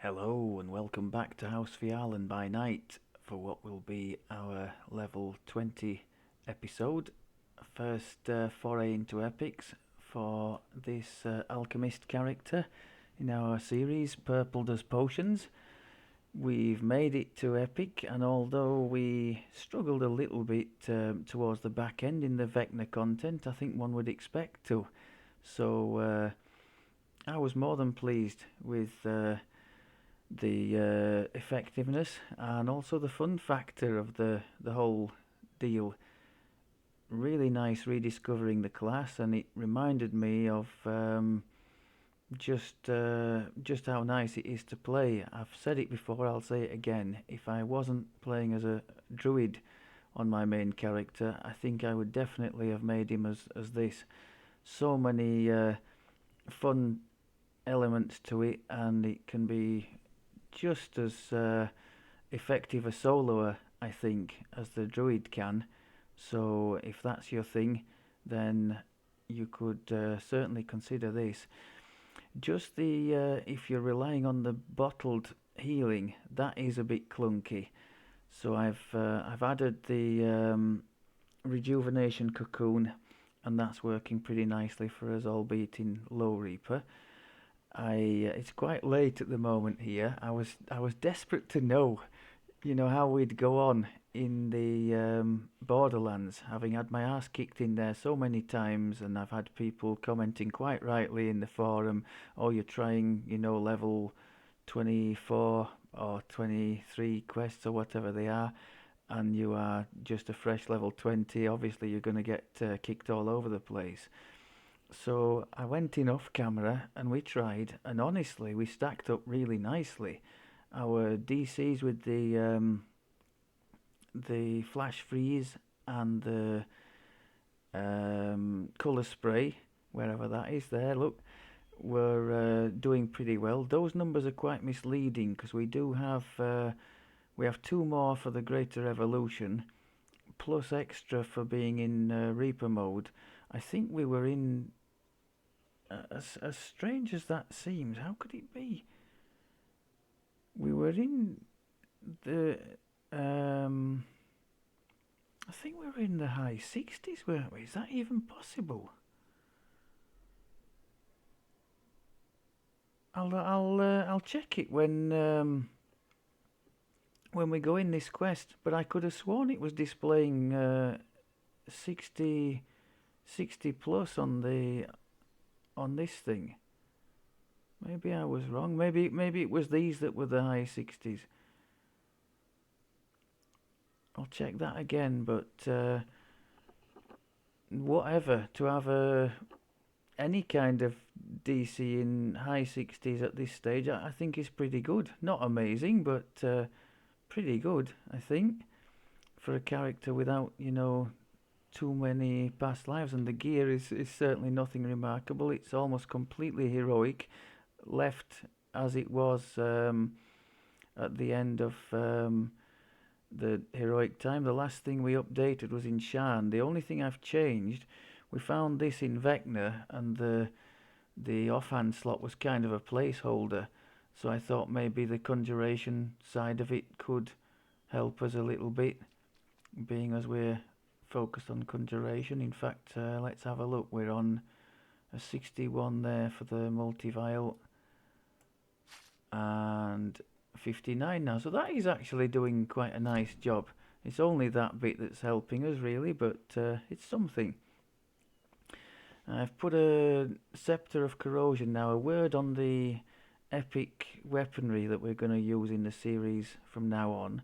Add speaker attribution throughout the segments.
Speaker 1: Hello and welcome back to House Phiarlan by night for what will be our level 20 episode. First foray into epics for this Alchemist character in our series Purple Does Potions. We've made it to epic, and although we struggled a little bit towards the back end in the Vecna content, I think one would expect to. So I was more than pleased with the effectiveness and also the fun factor of the whole deal. Really nice rediscovering the class, and it reminded me of just how nice it is to play. I've said it before, I'll say it again. If I wasn't playing as a druid on my main character, I think I would definitely have made him as this. So many fun elements to it, and it can be just as effective a soloer, I think, as the druid can. So if that's your thing, then you could certainly consider this. Just the if you're relying on the bottled healing, that is a bit clunky. So I've added the rejuvenation cocoon, and that's working pretty nicely for us, albeit in low Reaper. It's quite late at the moment here. I was desperate to know, how we'd go on in the Borderlands, having had my ass kicked in there so many times, and I've had people commenting quite rightly in the forum, "Oh, you're trying, level 24 or 23 quests or whatever they are, and you are just a fresh level 20. Obviously, you're going to get kicked all over the place." So I went in off camera and we tried, and honestly, we stacked up really nicely. Our DCs with the flash freeze and the color spray, wherever that is there, look, were doing pretty well. Those numbers are quite misleading because we have two more for the greater evolution, plus extra for being in Reaper mode. I think we were in, as strange as that seems, how could it be? We were in the, I think we were in the high 60s, weren't we? Is that even possible? I'll check it when we go in this quest. But I could have sworn it was displaying 60 60 plus on this thing. Maybe I was wrong. Maybe it was these that were the high 60s. I'll check that again. But whatever, to have any kind of DC in high 60s at this stage, I think is pretty good. Not amazing, but pretty good, I think, for a character without, too many past lives. And the gear is certainly nothing remarkable. It's almost completely heroic, left as it was at the end of the heroic time. The last thing we updated was in Shan. The only thing I've changed, we found this in Vecna, and the offhand slot was kind of a placeholder. So I thought maybe the conjuration side of it could help us a little bit, being as we're focused on conjuration. In fact, let's have a look. We're on a 61 there for the multi-vial, and 59 now. So that is actually doing quite a nice job. It's only that bit that's helping us really, but it's something. I've put a Scepter of Corrosion now, a word on the epic weaponry that we're going to use in the series from now on.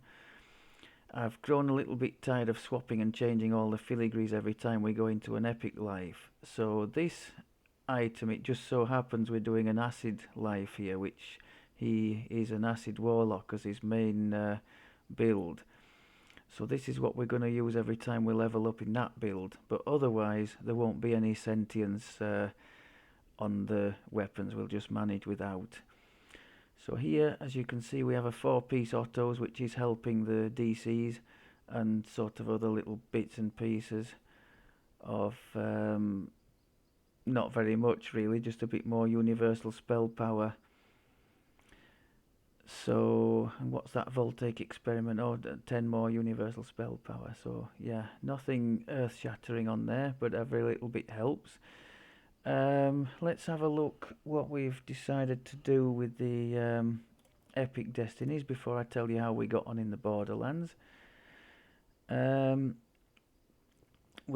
Speaker 1: I've grown a little bit tired of swapping and changing all the filigrees every time we go into an epic life. So this item, it just so happens we're doing an acid life here, which he is an acid warlock as his main build. So this is what we're going to use every time we level up in that build. But otherwise, there won't be any sentience on the weapons. We'll just manage without. So here, as you can see, we have a 4-piece autos, which is helping the DCs and sort of other little bits and pieces of not very much really, just a bit more universal spell power. So, and what's that voltaic experiment? Oh, 10 more universal spell power. So, yeah, nothing earth shattering on there, but every little bit helps. Let's have a look what we've decided to do with the epic destinies before I tell you how we got on in the Borderlands. We're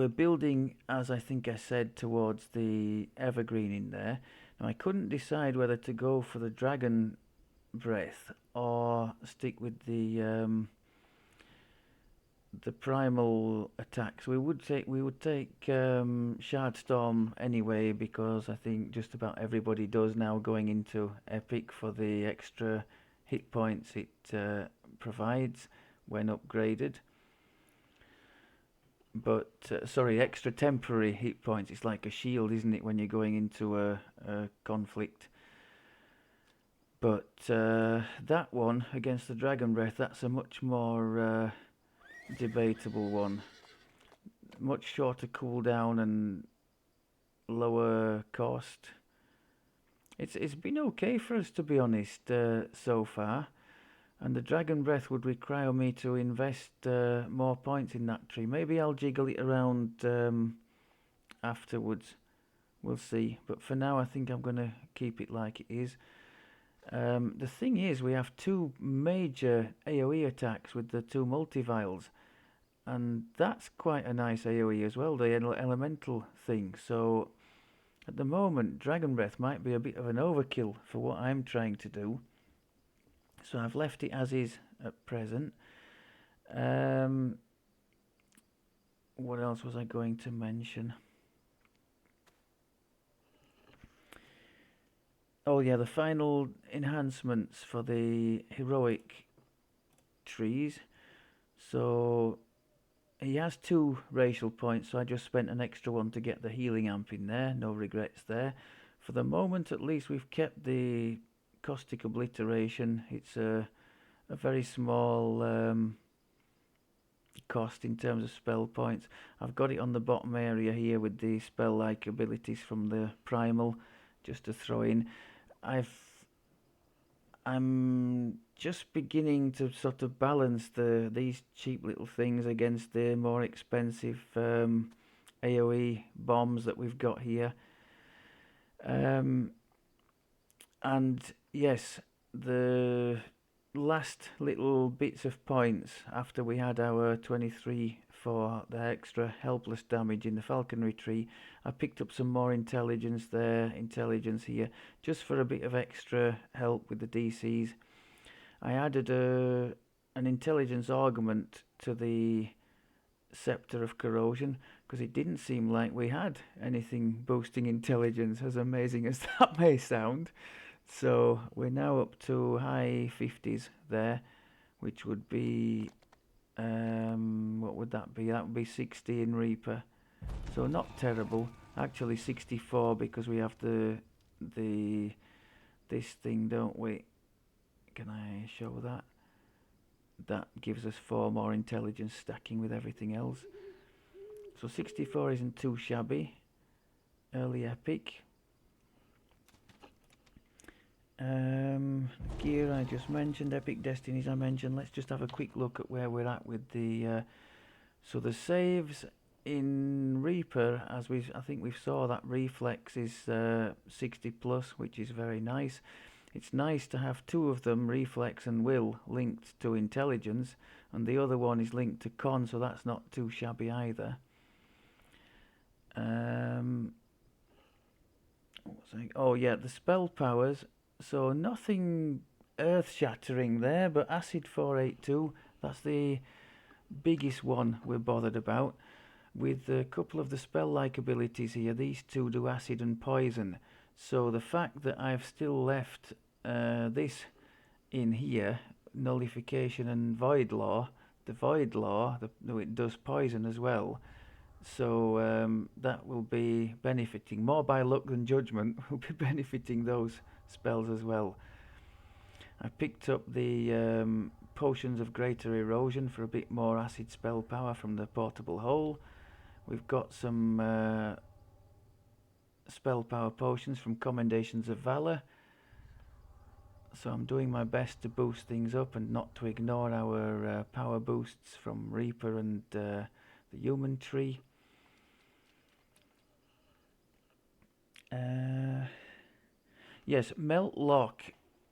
Speaker 1: building, as I think I said, towards the evergreen in there. Now, I couldn't decide whether to go for the dragon breath or stick with the primal attacks. We would take Shard Storm anyway, because I think just about everybody does now going into epic for the extra hit points it provides when upgraded. But sorry, extra temporary hit points. It's like a shield, isn't it, when you're going into a conflict? But that one against the Dragon Breath, that's a much more debatable one. Much shorter cooldown and lower cost. It's been okay for us, to be honest, so far. And the Dragon Breath would require me to invest more points in that tree. Maybe I'll jiggle it around afterwards. We'll see. But for now, I think I'm going to keep it like it is. The thing is, we have two major AoE attacks with the two multi-vials. And that's quite a nice AoE as well, the elemental thing. So, at the moment, Dragon Breath might be a bit of an overkill for what I'm trying to do. So I've left it as is at present. What else was I going to mention? Oh yeah, the final enhancements for the heroic trees. So he has 2 racial points, so I just spent an extra one to get the healing amp in there. No regrets there. For the moment, at least, we've kept the caustic obliteration. It's a very small cost in terms of spell points. I've got it on the bottom area here with the spell-like abilities from the primal, just to throw in. I'm just beginning to sort of balance these cheap little things against the more expensive AoE bombs that we've got here. And yes, the last little bits of points after we had our 23 for the extra helpless damage in the falconry tree, I picked up some more intelligence here, just for a bit of extra help with the DCs. I added an intelligence augment to the Scepter of Corrosion, because it didn't seem like we had anything boosting intelligence, as amazing as that may sound. So we're now up to high 50s there, which would be, what would that be? That would be 60 in Reaper. So not terrible. Actually 64, because we have this thing, don't we? Can I show that? That gives us 4 more intelligence stacking with everything else. So 64 isn't too shabby. Early epic. Gear I just mentioned, epic destinies I mentioned. Let's just have a quick look at where we're at with the so the saves in Reaper, as I think we saw, that reflex is 60 plus, which is very nice. It's nice to have 2 of them, reflex and will, linked to intelligence, and the other one is linked to con, so that's not too shabby either. Oh yeah, the spell powers. So nothing earth-shattering there, but Acid 482, that's the biggest one we're bothered about. With a couple of the spell-like abilities here, these 2 do acid and poison. So the fact that I've still left this in here, nullification and void law, the void law, it does poison as well. So that will be benefiting, more by luck than judgment, will be benefiting those spells as well. I picked up the potions of greater erosion for a bit more acid spell power from the portable hole. We've got some spell power potions from Commendations of Valor. So I'm doing my best to boost things up and not to ignore our power boosts from Reaper and the human tree. Yes, Melt Lock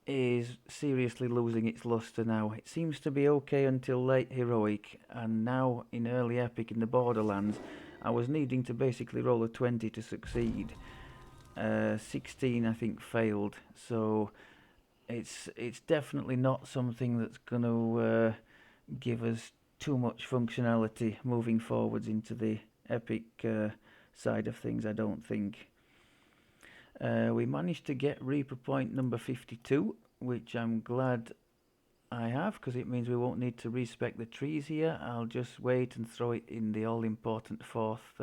Speaker 1: is seriously losing its luster now. It seems to be okay until late heroic, and now in early epic in the Borderlands, I was needing to basically roll a 20 to succeed. 16 I think failed, so it's definitely not something that's going to give us too much functionality moving forwards into the epic side of things, I don't think. We managed to get Reaper point number 52, which I'm glad I have, because it means we won't need to respec the trees here. I'll just wait and throw it in the all-important fourth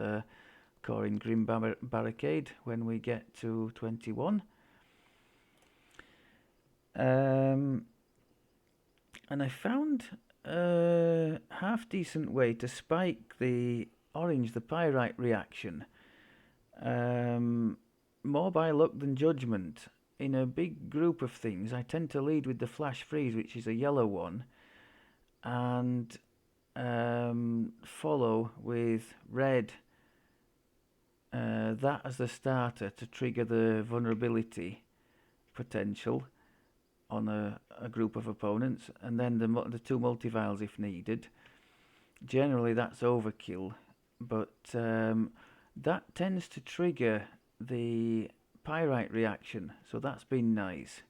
Speaker 1: core in Grim Barricade when we get to 21. And I found a half-decent way to spike the orange, the pyrite reaction. More by luck than judgment. In a big group of things, I tend to lead with the flash freeze, which is a yellow one, and follow with red, that as the starter to trigger the vulnerability potential on a group of opponents, and then the two multivials if needed. Generally that's overkill, but that tends to trigger the pyrite reaction, so that's been nice.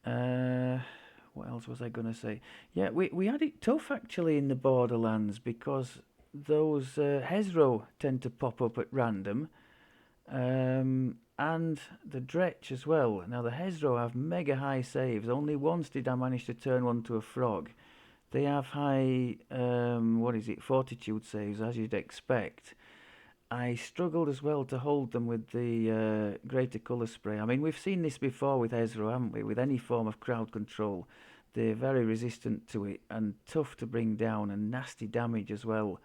Speaker 1: What else was I going to say? Yeah, we had it tough actually in the Borderlands, because those Hezro tend to pop up at random, and the Dretch as well. Now the Hezro have mega high saves. Only once did I manage to turn one to a frog. They have high, fortitude saves, as you'd expect. I struggled as well to hold them with the greater colour spray. I mean, we've seen this before with Ezra, haven't we? With any form of crowd control, they're very resistant to it and tough to bring down, and nasty damage as well.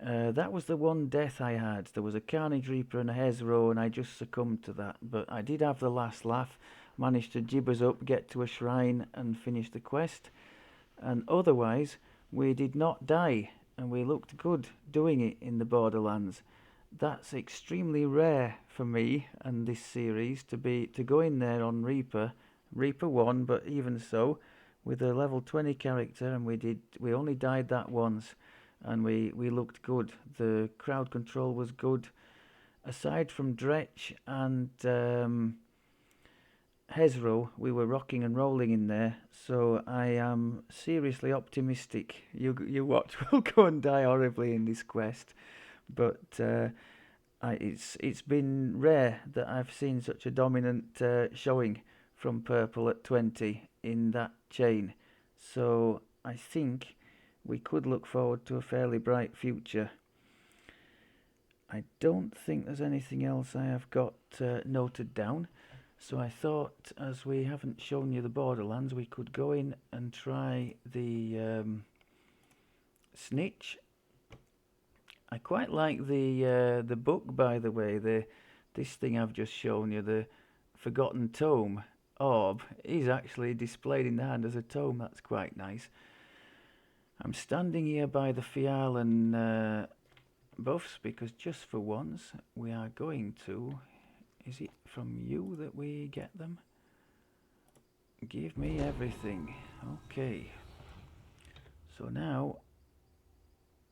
Speaker 1: That was the one death I had. There was a Carnage Reaper and a Hezro, and I just succumbed to that. But I did have the last laugh, managed to jibbers up, get to a shrine and finish the quest. And otherwise, we did not die, and we looked good doing it in the Borderlands. That's extremely rare for me and this series to go in there on Reaper 1, but even so, with a level 20 character, and we only died that once, and we looked good. The crowd control was good. Aside from Dretch and Hezro, we were rocking and rolling in there, so I am seriously optimistic. You watch, we'll go and die horribly in this quest, but it's been rare that I've seen such a dominant showing from Purple at 20 in that chain, so I think we could look forward to a fairly bright future. I don't think there's anything else I have got noted down. So I thought, as we haven't shown you the Borderlands, we could go in and try the Snitch. I quite like the book, by the way. This thing I've just shown you, the Forgotten Tome orb, is actually displayed in the hand as a tome. That's quite nice. I'm standing here by the Phiarlan buffs, because just for once we are going to... Is it from you that we get them? Give me everything. Okay. So now,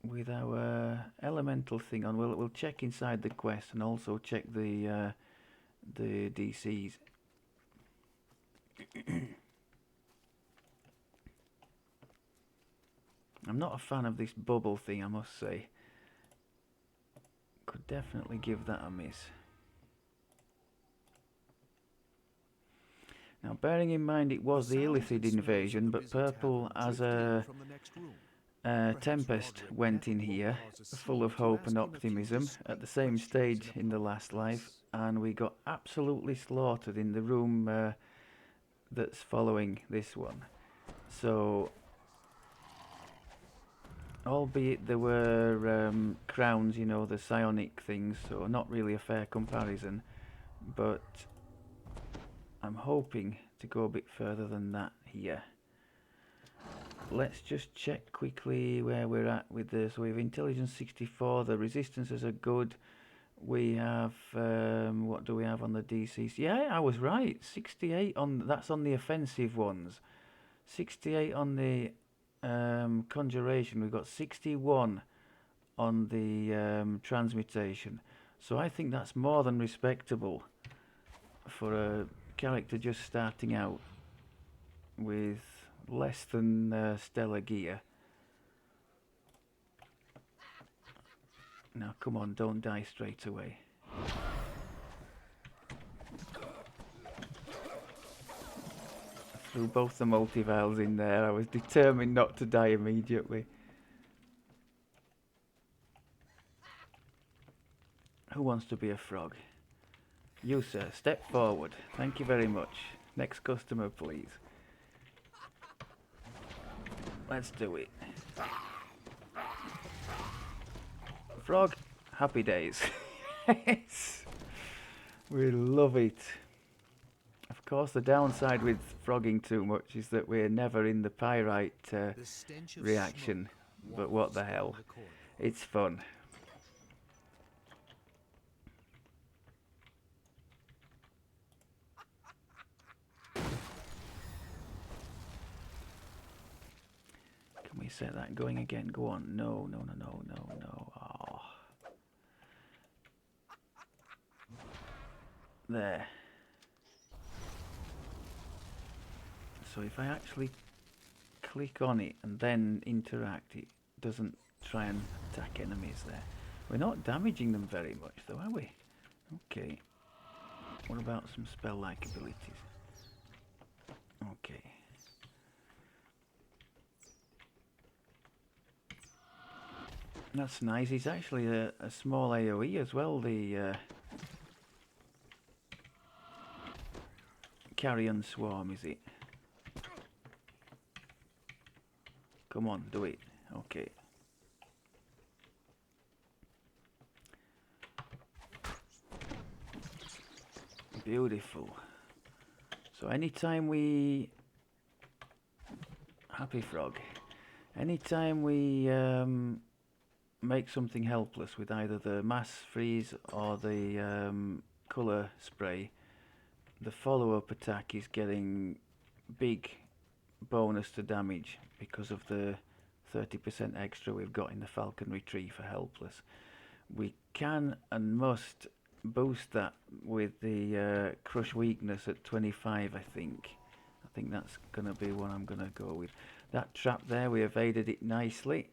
Speaker 1: with our elemental thing on, we'll check inside the quest and also check the DCs. I'm not a fan of this bubble thing, I must say. Could definitely give that a miss. Now, bearing in mind it was the Illithid invasion, but Purple as a Tempest went in here, full of hope and optimism, at the same stage in the last life, and we got absolutely slaughtered in the room that's following this one. So, albeit there were crowns, you know, the psionic things, so not really a fair comparison, but I'm hoping to go a bit further than that here. Let's just check quickly where we're at with this. So we have intelligence 64, the resistances are good. We have, what do we have on the DCs? Yeah, I was right. 68 on, that's on the offensive ones. 68 on the conjuration. We've got 61 on the transmutation. So I think that's more than respectable for a character just starting out with less than stellar gear. Now come on, don't die straight away. I threw both the multivials in there. I was determined not to die immediately. Who wants to be a frog? You, sir, step forward. Thank you very much. Next customer, please. Let's do it. Frog, happy days. Yes. We love it. Of course, the downside with frogging too much is that we're never in the pyrite reaction. But what the hell? It's fun. Can we set that going again? Go on. No, no, no, no, no, no. Oh. There. So if I actually click on it and then interact, it doesn't try and attack enemies there. We're not damaging them very much though, are we? Okay. What about some spell-like abilities? Okay. That's nice. It's actually a small AoE as well, the Carrion Swarm, is it? Come on, do it. Okay. Beautiful. So anytime we... Happy frog. Anytime we make something helpless with either the mass freeze or the colour spray, the follow-up attack is getting big bonus to damage because of the 30% extra we've got in the falconry tree for helpless. We can and must boost that with the crush weakness at 25, I think. I think that's going to be what I'm going to go with. That trap there, we evaded it nicely.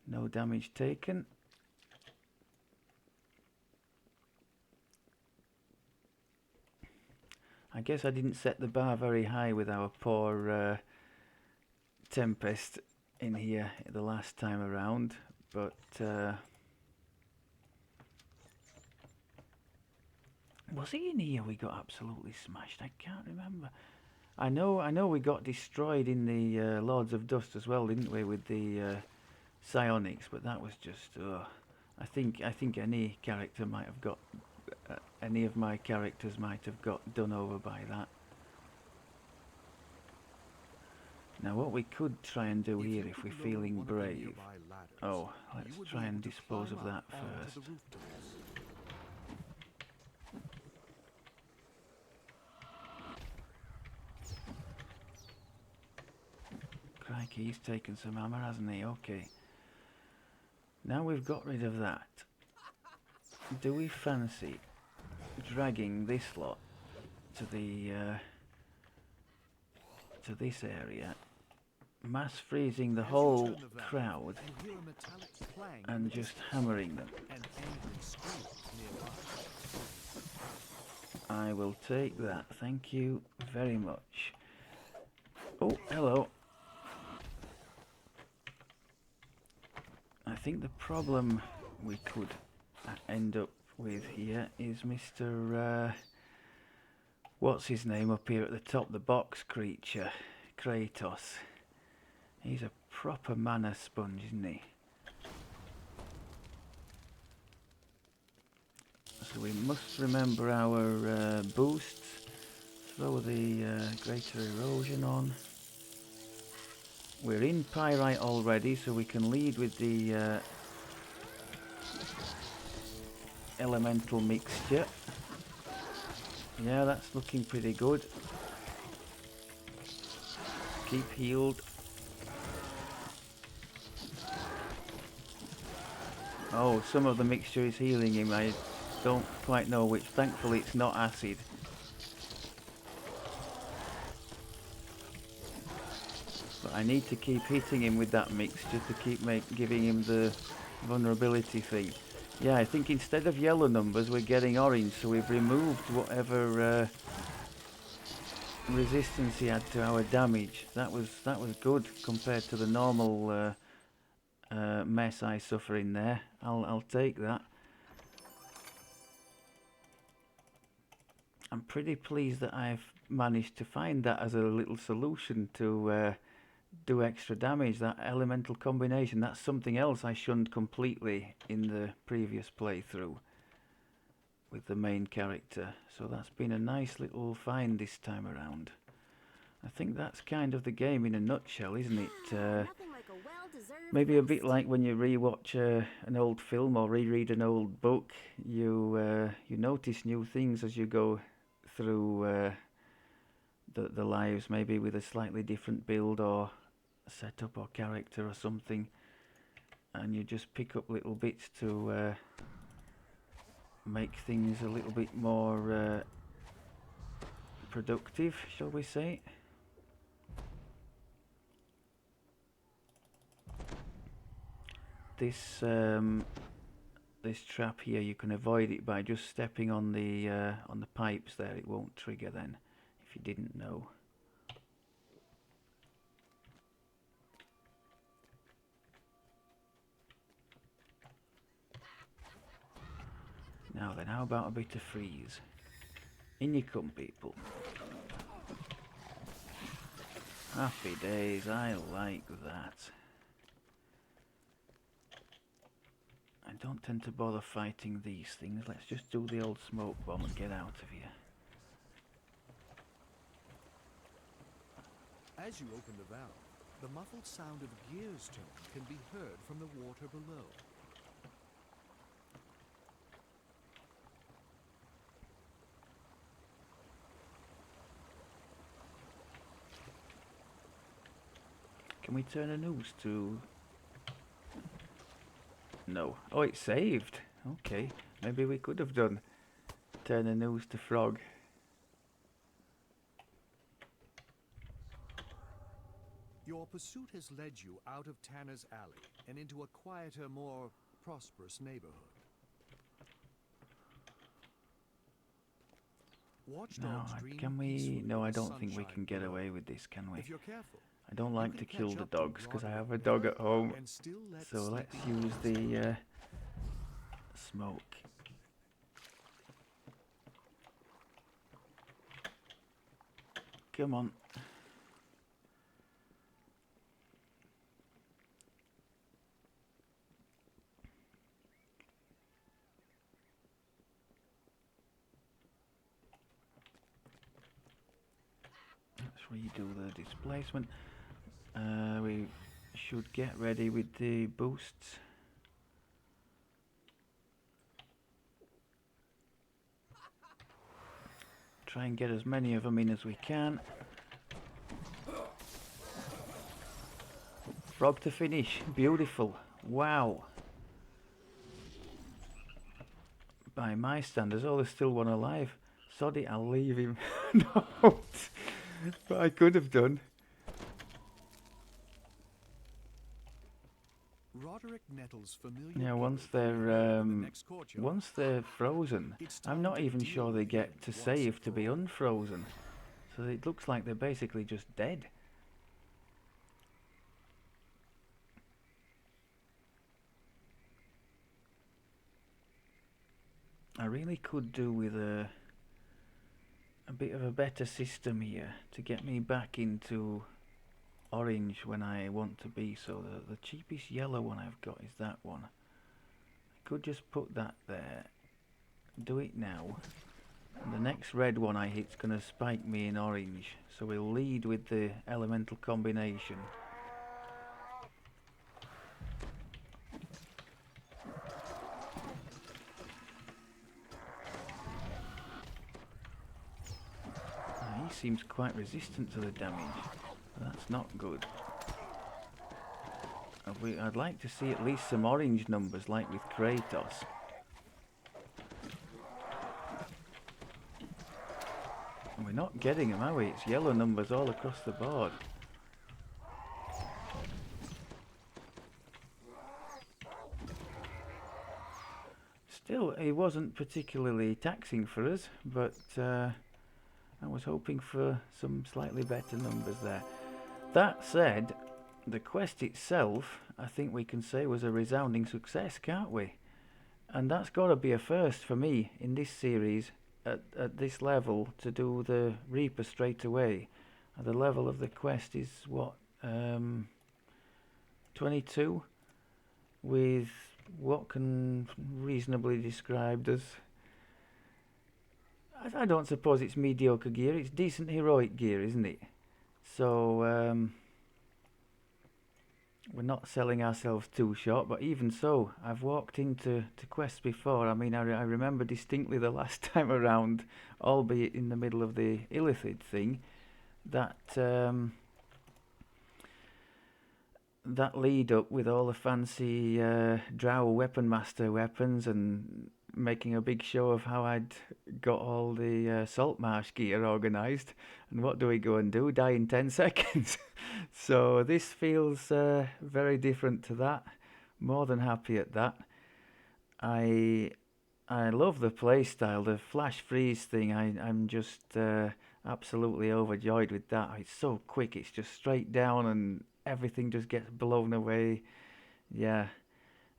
Speaker 1: No damage taken. I guess I didn't set the bar very high with our poor Tempest in here the last time around, but was he in here we got absolutely smashed? I can't remember. I know we got destroyed in the Lords of Dust as well, didn't we, with the psionics, but that was just I think any character might have got any of my characters might have got done over by that. Now what we could try and do here if we're feeling brave, let's try and dispose of that first. Crikey, he's taken some hammer, hasn't he? Okay. Now we've got rid of that. Do we fancy dragging this lot to the to this area, mass freezing the whole crowd and just hammering them? I will take that, thank you very much. Oh, hello. I think the problem we could end up with here is Mr. What's his name up here at the top, the box creature, Kratos. He's a proper mana sponge, isn't he? So we must remember our boosts. throw the greater erosion on. We're in pyrite already, so we can lead with the elemental mixture. Yeah, that's looking pretty good. Keep healed. Oh, some of the mixture is healing him. I don't quite know which. Thankfully it's not acid. But I need to keep hitting him with that mixture to keep giving him the vulnerability thing. Yeah, I think instead of yellow numbers we're getting orange, so we've removed whatever resistance he had to our damage. That was good compared to the normal mess I suffer in there. I'll take that. I'm pretty pleased that I've managed to find that as a little solution to do extra damage. That elemental combination, that's something else I shunned completely in the previous playthrough with the main character. So that's been a nice little find this time around. I think that's kind of the game in a nutshell, isn't it? Maybe a bit like when you rewatch an old film or reread an old book, you notice new things as you go through the lives, maybe with a slightly different build or setup or character or something, and you just pick up little bits to make things a little bit more productive, shall we say. This this trap here, you can avoid it by just stepping on the pipes there. It won't trigger then, if you didn't know. Now then, how about a bit of freeze? In you come, people. Happy days, I like that. I don't tend to bother fighting these things. Let's just do the old smoke bomb and get out of here.
Speaker 2: As you open the valve, the muffled sound of gears turning can be heard from the water below.
Speaker 1: Can we turn a noose to... No. Oh, it saved. Okay. Maybe we could have done. Turn a noose to frog.
Speaker 2: Your pursuit has led you out of Tanner's Alley and into a quieter, more prosperous neighborhood. Watchdogs dream
Speaker 1: can we...
Speaker 2: peacefully
Speaker 1: No,
Speaker 2: in
Speaker 1: I
Speaker 2: the
Speaker 1: don't think we
Speaker 2: sunshine
Speaker 1: can get
Speaker 2: below.
Speaker 1: away with this, can we?
Speaker 2: If you're careful,
Speaker 1: I don't like to kill
Speaker 2: catch
Speaker 1: the
Speaker 2: up to
Speaker 1: dogs because I
Speaker 2: Roderick
Speaker 1: have a dog at home.
Speaker 2: and still let
Speaker 1: So let's
Speaker 2: sleeping
Speaker 1: use the smoke. Come on. Let's redo the displacement. We should get ready with the boosts. Try and get as many of them in as we can. Frog to finish. Beautiful. Wow. By my standards, oh, there's still one alive. Sod it, I'll leave him. No. But I could have done.
Speaker 2: Roderick Nettle's familiar
Speaker 1: Yeah, once they're frozen, I'm not even sure they get to save to be unfrozen. So it looks like they're basically just dead. I really could do with a bit of a better system here to get me back into orange when I want to be. So the cheapest yellow one I've got is that one. I could just put that there, do it now, And the next red one I hit's going to spike me in orange. So we'll lead with the elemental combination. He seems quite resistant to the damage. That's not good. I'd like to see at least some orange numbers like with Kratos. And we're not getting them, are we? It's yellow numbers all across the board. Still, it wasn't particularly taxing for us, but I was hoping for some slightly better numbers there. That said, the quest itself, I think we can say, was a resounding success, can't we? And that's got to be a first for me in this series at this level, to do the Reaper straight away. The level of the quest is what, 22, with what can reasonably be described as, I don't suppose it's mediocre gear, it's decent heroic gear, isn't it? So we're not selling ourselves too short, but even so, I've walked into quests before. I mean, I remember distinctly the last time around, albeit in the middle of the Illithid thing, that that lead up with all the fancy Drow Weapon Master weapons and making a big show of how I'd got all the Saltmarsh gear organised. And what do we go and do? Die in 10 seconds. So this feels very different to that. More than happy at that. I love the playstyle, the flash freeze thing. I'm just absolutely overjoyed with that. It's so quick, it's just straight down and everything just gets blown away. Yeah,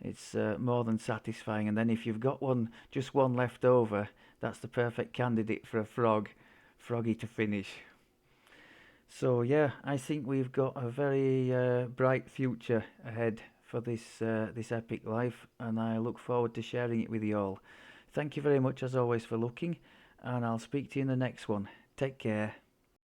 Speaker 1: it's more than satisfying. And then if you've got just one left over, that's the perfect candidate for a froggy to finish. So yeah, I think we've got a very bright future ahead for this epic life, and I look forward to sharing it with you all. Thank you very much as always for looking, and I'll speak to you in the next one. Take care.